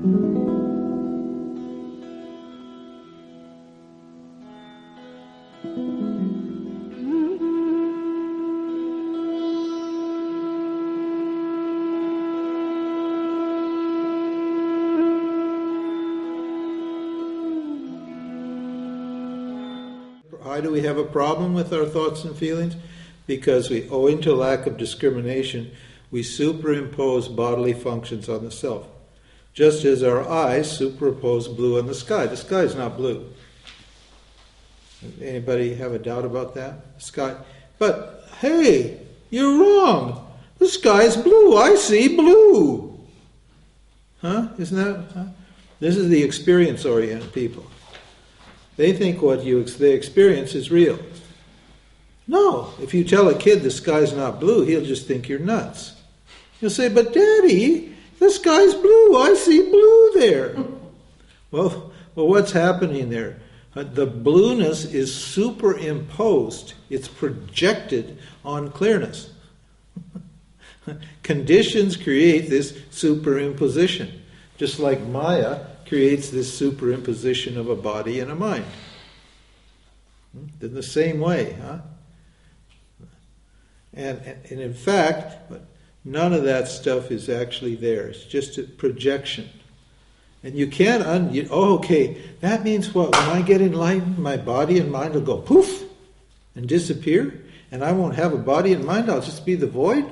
Why do we have a problem with our thoughts and feelings? Because we, owing to lack of discrimination, we superimpose bodily functions on the self. Just as our eyes superimpose blue on the sky. The sky is not blue. Anybody have a doubt about that? Sky. But, hey, you're wrong. The sky's blue. I see blue. Huh? Isn't that? Huh? This is the experience-oriented people. They think what they experience is real. No, if you tell a kid the sky's not blue, he'll just think you're nuts. He'll say, but Daddy, the sky's blue. I see blue there. Well, what's happening there? The blueness is superimposed. It's projected on clearness. Conditions create this superimposition, just like Maya creates this superimposition of a body and a mind. In the same way, huh? And in fact, none of that stuff is actually there. It's just a projection. And you can't okay, that means what? When I get enlightened, my body and mind will go poof and disappear, and I won't have a body and mind, I'll just be the void?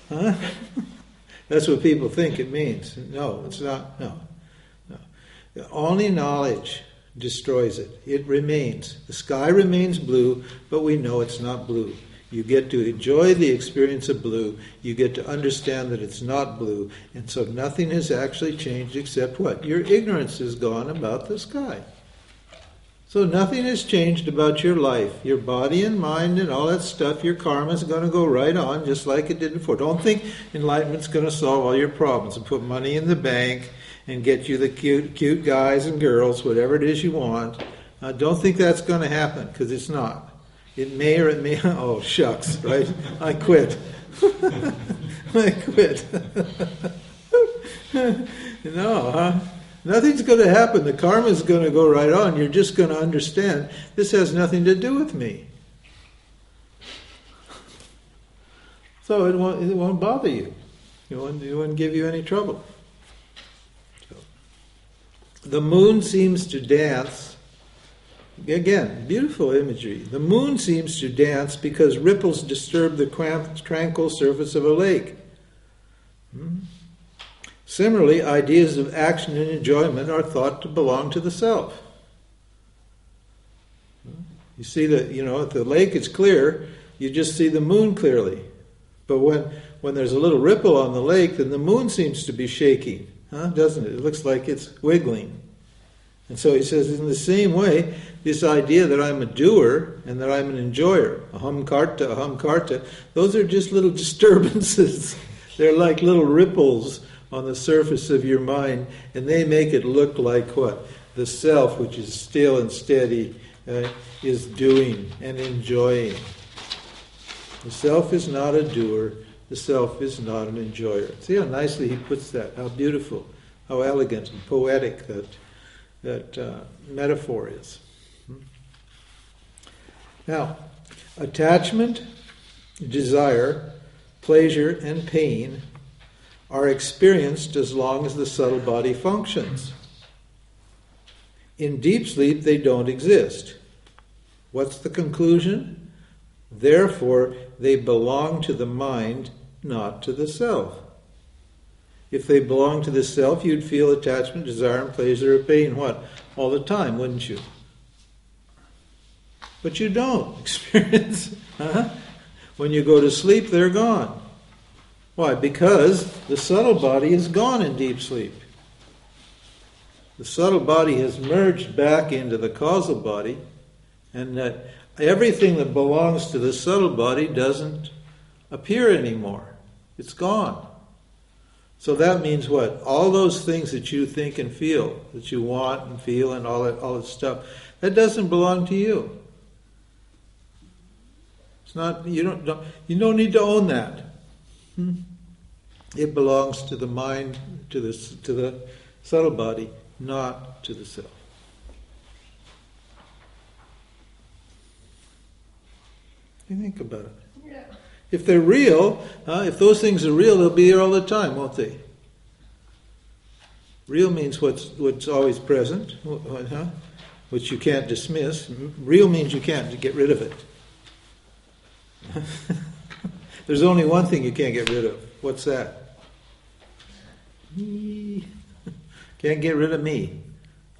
Huh? That's what people think it means. No, it's not. No. Only knowledge destroys it. It remains. The sky remains blue, but we know it's not blue. You get to enjoy the experience of blue. You get to understand that it's not blue. And so nothing has actually changed except what? Your ignorance is gone about the sky. So nothing has changed about your life. Your body and mind and all that stuff, your karma is going to go right on just like it did before. Don't think enlightenment's going to solve all your problems and put money in the bank and get you the cute guys and girls, whatever it is you want. Don't think that's going to happen, because it's not. It may or it may not. Oh, shucks, right? I quit. I quit. No, huh? Nothing's going to happen. The karma is going to go right on. You're just going to understand this has nothing to do with me. So it won't bother you. It won't give you any trouble. So, the moon seems to dance. Again, beautiful imagery. The moon seems to dance because ripples disturb the tranquil surface of a lake. Similarly, ideas of action and enjoyment are thought to belong to the self. You see that, if the lake is clear, you just see the moon clearly. But when there's a little ripple on the lake, then the moon seems to be shaking, doesn't it? It looks like it's wiggling. And so he says, in the same way, this idea that I'm a doer and that I'm an enjoyer, aham karta, those are just little disturbances. They're like little ripples on the surface of your mind, and they make it look like what? The self, which is still and steady, is doing and enjoying. The self is not a doer, the self is not an enjoyer. See how nicely he puts that, how beautiful, how elegant and poetic that metaphor is. Now, attachment, desire, pleasure, and pain are experienced as long as the subtle body functions. In deep sleep, they don't exist. What's the conclusion? Therefore, they belong to the mind, not to the self. If they belong to the self, you'd feel attachment, desire, and pleasure, or pain, what? All the time, wouldn't you? But you don't experience. When you go to sleep, they're gone. Why? Because the subtle body is gone in deep sleep. The subtle body has merged back into the causal body, and that everything that belongs to the subtle body doesn't appear anymore. It's gone. So that means what? All those things that you think and feel, that you want and feel and all that stuff, that doesn't belong to you. It's not. You don't need to own that. It belongs to the mind, to the subtle body, not to the self. You think about it. Yeah. If they're real, if those things are real, they'll be there all the time, won't they? Real means what's always present, which you can't dismiss. Real means you can't get rid of it. There's only one thing you can't get rid of. What's that? Me. Can't get rid of me.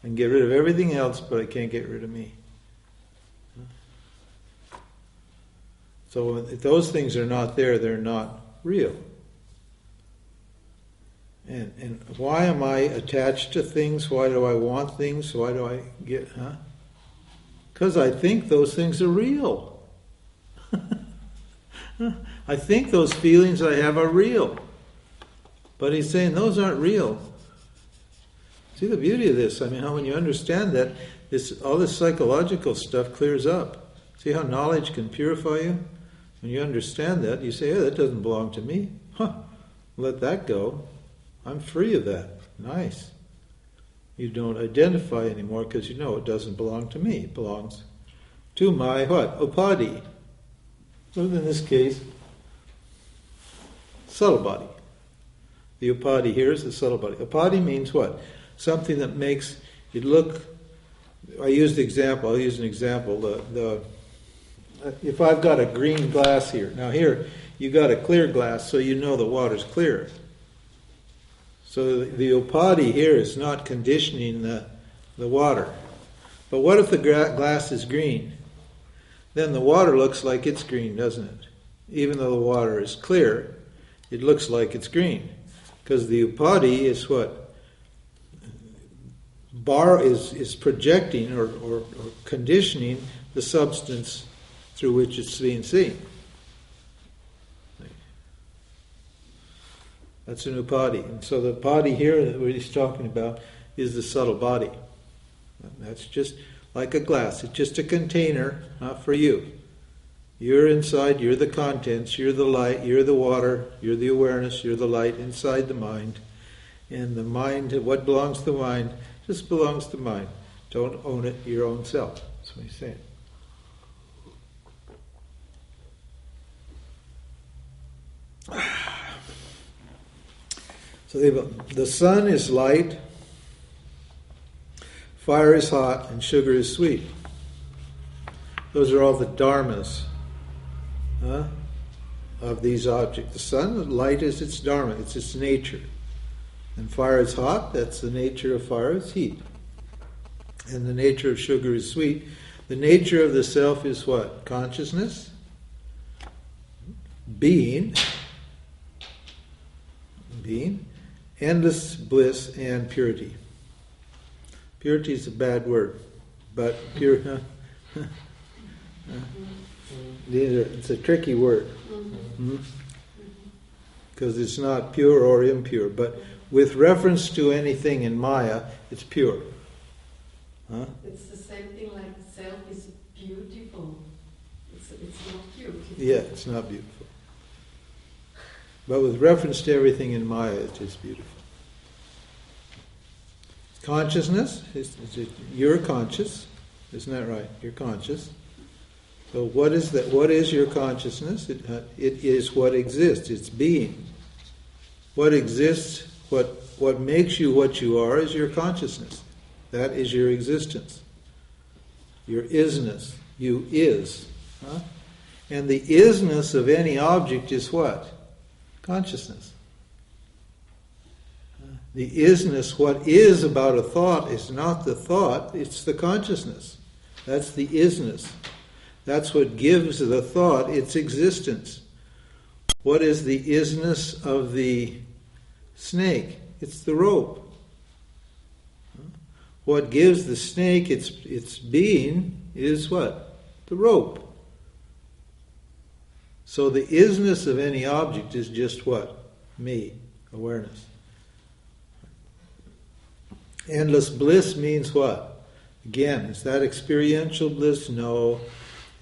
I can get rid of everything else, but I can't get rid of me. So if those things are not there, they're not real. And why am I attached to things? Why do I want things? Why do I get... Because I think those things are real. I think those feelings I have are real. But he's saying those aren't real. See the beauty of this? I mean, how when you understand that, all this psychological stuff clears up. See how knowledge can purify you? When you understand that, you say, that doesn't belong to me. Let that go. I'm free of that. Nice. You don't identify anymore because you know it doesn't belong to me. It belongs to my what? Upadhi. So in this case, subtle body. The upadhi here is the subtle body. Upadhi means what? Something that makes it look... I'll use an example. If I've got a green glass here, now here you got a clear glass, so you know the water's clear. So the upadhi here is not conditioning the water. But what if the glass is green? Then the water looks like it's green, doesn't it? Even though the water is clear, it looks like it's green. Because the upadhi is what? Is projecting or conditioning the substance through which it's being seen. That's an upadhi. And so the upadhi here that he's talking about is the subtle body. That's just like a glass. It's just a container, not for you. You're inside, you're the contents, you're the light, you're the water, you're the awareness, you're the light inside the mind. And the mind, what belongs to the mind, just belongs to the mind. Don't own it, your own self. That's what he's saying. So the sun is light, fire is hot, and sugar is sweet. Those are all the dharmas of these objects. The sun, light is its dharma, it's its nature. And fire is hot, that's the nature of fire, it's heat. And the nature of sugar is sweet. The nature of the self is what? Consciousness, being, endless bliss, and purity. Purity is a bad word, but pure. It's a tricky word because it's not pure or impure. But with reference to anything in Maya, it's pure. It's the same thing like self is beautiful. It's not beautiful. Yeah, it's not beautiful. But with reference to everything in Maya, it is beautiful. Consciousness, you're conscious, isn't that right? You're conscious. So what is that? What is your consciousness? It is what exists. It's being. What exists? What makes you what you are is your consciousness. That is your existence. Your isness. You is. And the isness of any object is what? Consciousness. The isness, what is about a thought, is not the thought, it's the consciousness. That's the isness. That's what gives the thought its existence. What is the isness of the snake? It's the rope. What gives the snake its being is what? The rope. So the isness of any object is just what? Me, awareness. Endless bliss means what? Again, is that experiential bliss? No,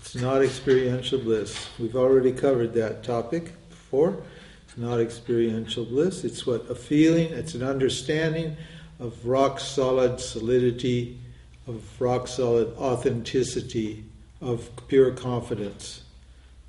it's not experiential bliss. We've already covered that topic before. not experiential bliss. It's what a feeling, it's an understanding of rock solid solidity, of rock solid authenticity, of pure confidence.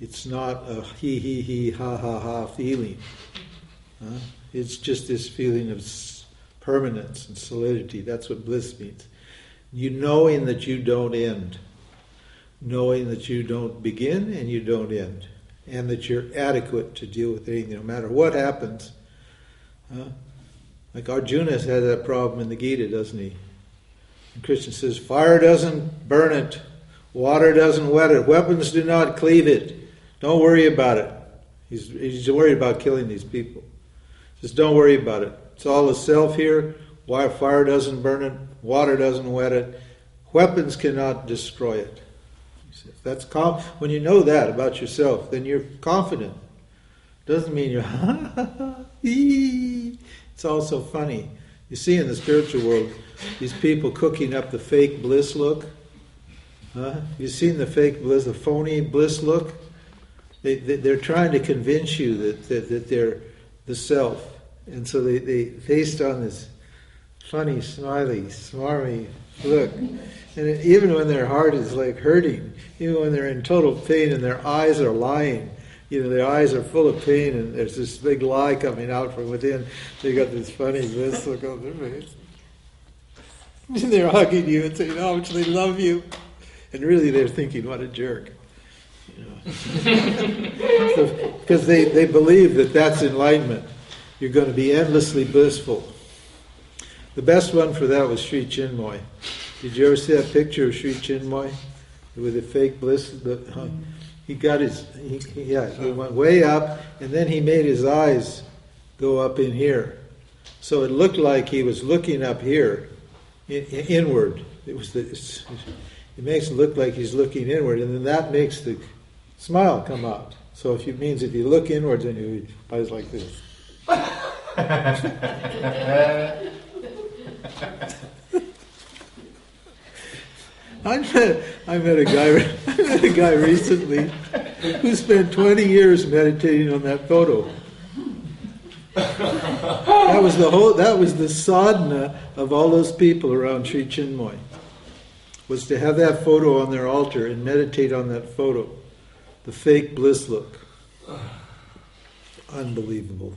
It's not a he, ha, ha, ha feeling. It's just this feeling of permanence and solidity. That's what bliss means. You knowing that you don't end. Knowing that you don't begin and you don't end. And that you're adequate to deal with anything, no matter what happens. Like Arjuna has had that problem in the Gita, doesn't he? And Krishna says, fire doesn't burn it. Water doesn't wet it. Weapons do not cleave it. Don't worry about it. He's worried about killing these people. Just don't worry about it. It's all the self here. Fire doesn't burn it. Water doesn't wet it. Weapons cannot destroy it. That's when you know that about yourself, then you're confident. Doesn't mean you're it's also funny. You see in the spiritual world these people cooking up the fake bliss look. You've seen the fake bliss, the phony bliss look. They're trying to convince you that they're the self, and so they paste on this funny, smiley, smarmy look. And even when their heart is like hurting, even when they're in total pain and their eyes are lying, their eyes are full of pain and there's this big lie coming out from within, they got this funny bliss look on their face. And they're hugging you and saying how much they love you. And really they're thinking, what a jerk. Because they believe that that's enlightenment. You're going to be endlessly blissful. The best one for that was Sri Chinmoy. Did you ever see that picture of Sri Chinmoy with the fake bliss? He got he went way up, and then he made his eyes go up in here, so it looked like he was looking up here, inward. It makes it look like he's looking inward, and then that makes the smile come out. So if you look inwards, then your eyes like this. I met a guy recently who spent 20 years meditating on that photo. That was the sadhana of all those people around Sri Chinmoy, was to have that photo on their altar and meditate on that photo, the fake bliss look. Unbelievable.